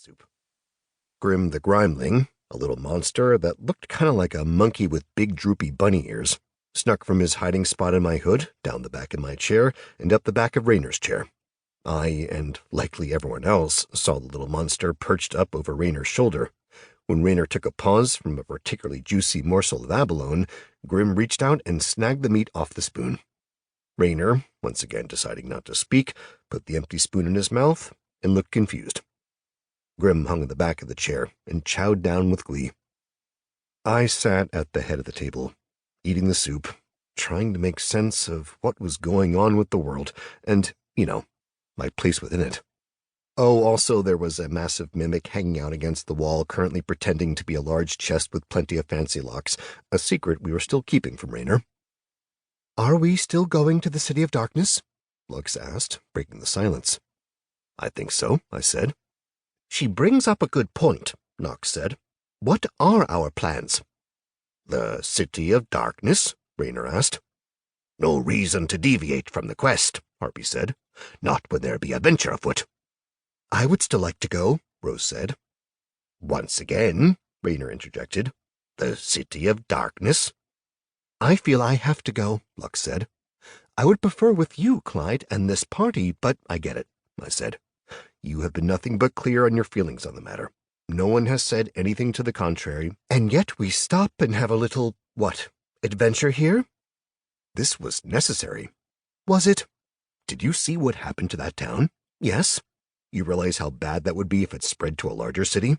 soup. Grim the Grimeling, a little monster that looked kind of like a monkey with big droopy bunny ears, snuck from his hiding spot in my hood, down the back of my chair, and up the back of Raynor's chair. I, and likely everyone else, saw the little monster perched up over Raynor's shoulder. When Raynor took a pause from a particularly juicy morsel of abalone, Grim reached out and snagged the meat off the spoon. Raynor, once again deciding not to speak, put the empty spoon in his mouth and looked confused. Grim hung in the back of the chair and chowed down with glee. I sat at the head of the table, eating the soup, trying to make sense of what was going on with the world and, my place within it. Oh, also there was a massive mimic hanging out against the wall, currently pretending to be a large chest with plenty of fancy locks, a secret we were still keeping from Raynor. "Are we still going to the City of Darkness?" Lux asked, breaking the silence. "I think so," I said. "She brings up a good point," Nox said. "What are our plans?" "The City of Darkness?" Raynor asked. "No reason to deviate from the quest," Harpy said. "Not when there be a venture afoot." "I would still like to go," Rose said. "Once again," Raynor interjected, "the City of Darkness?" "I feel I have to go," Lux said. "I would prefer with you, Clyde, and this party, but I get it," I said. "You have been nothing but clear on your feelings on the matter. No one has said anything to the contrary, and yet we stop and have a little, adventure here?" This was necessary. Was it? Did you see what happened to that town? Yes. You realize how bad that would be if it spread to a larger city?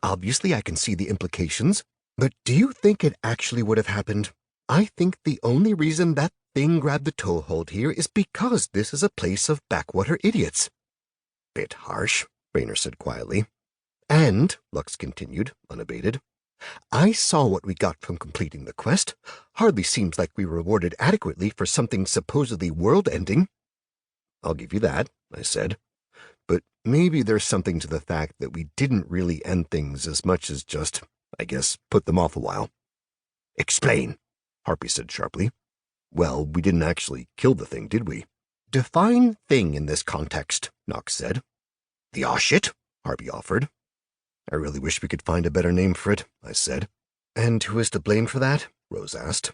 Obviously I can see the implications, but do you think it actually would have happened? I think the only reason that thing grabbed the toehold here is because this is a place of backwater idiots. Bit harsh, Raynor said quietly. And, Lux continued, unabated, I saw what we got from completing the quest. Hardly seems like we were rewarded adequately for something supposedly world-ending. I'll give you that, I said. But maybe there's something to the fact that we didn't really end things as much as just, I guess, put them off a while. Explain, Harpy said sharply. Well, we didn't actually kill the thing, did we? Define thing in this context, Nox said. The Oshit, Harpy offered. I really wish we could find a better name for it, I said. And who is to blame for that? Rose asked.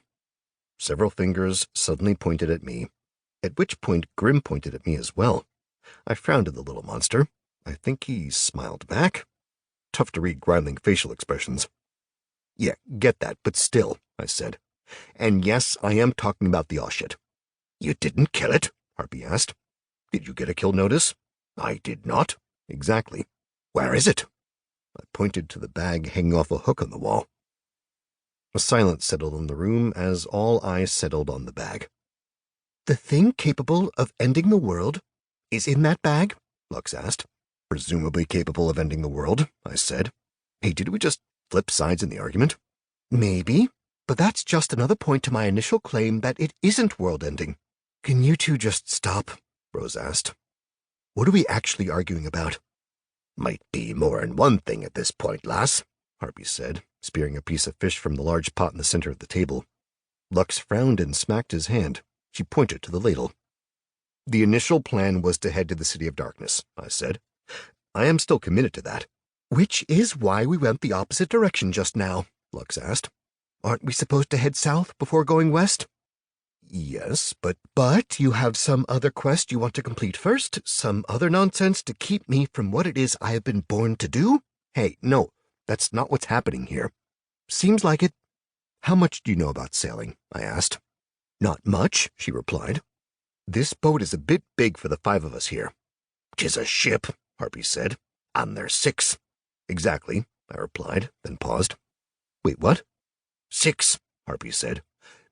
Several fingers suddenly pointed at me, at which point Grim pointed at me as well. I frowned at the little monster. I think he smiled back. Tough to read Grimeling facial expressions. Yeah, get that, but still, I said. And yes, I am talking about the Oshit. You didn't kill it? Harpy asked. Did you get a kill notice? I did not. Exactly. Where is it? I pointed to the bag hanging off a hook on the wall. A silence settled on the room as all eyes settled on the bag. The thing capable of ending the world is in that bag? Lux asked. Presumably capable of ending the world, I said. Hey, did we just flip sides in the argument? Maybe, but that's just another point to my initial claim that it isn't world-ending. Can you two just stop? Rose asked. What are we actually arguing about? Might be more than one thing at this point, lass, Harpy said, spearing a piece of fish from the large pot in the center of the table. Lux frowned and smacked his hand. She pointed to the ladle. The initial plan was to head to the City of Darkness, I said. I am still committed to that. Which is why we went the opposite direction just now, Lux asked. Aren't we supposed to head south before going west? Yes, but you have some other quest you want to complete first? Some other nonsense to keep me from what it is I have been born to do? Hey, no, that's not what's happening here. Seems like it. How much do you know about sailing? I asked. Not much, she replied. This boat is a bit big for the 5 of us here. 'Tis a ship, Harpy said, and there's 6. Exactly, I replied, then paused. Wait, what? 6, Harpy said.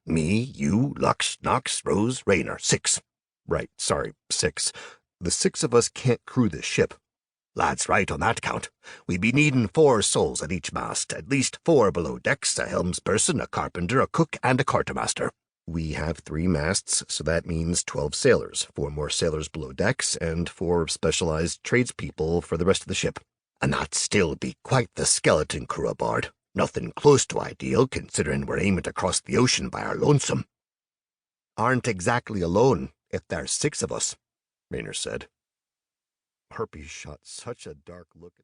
Me, you, Lux, Nox, Rose, Raynor, 6. Right, sorry, 6. The 6 of us can't crew this ship. Lad's right on that count. We be needin' 4 souls at each mast, at least 4 below decks, a helmsperson, a carpenter, a cook, and a quartermaster. We have 3 masts, so that means 12 sailors, 4 more sailors below decks, and 4 specialized tradespeople for the rest of the ship. And that still be quite the skeleton crew aboard. Nothing close to ideal, considering we're aiming to cross the ocean by our lonesome. Aren't exactly alone, if there's 6 of us, Raynor said. Harpy shot such a dark look at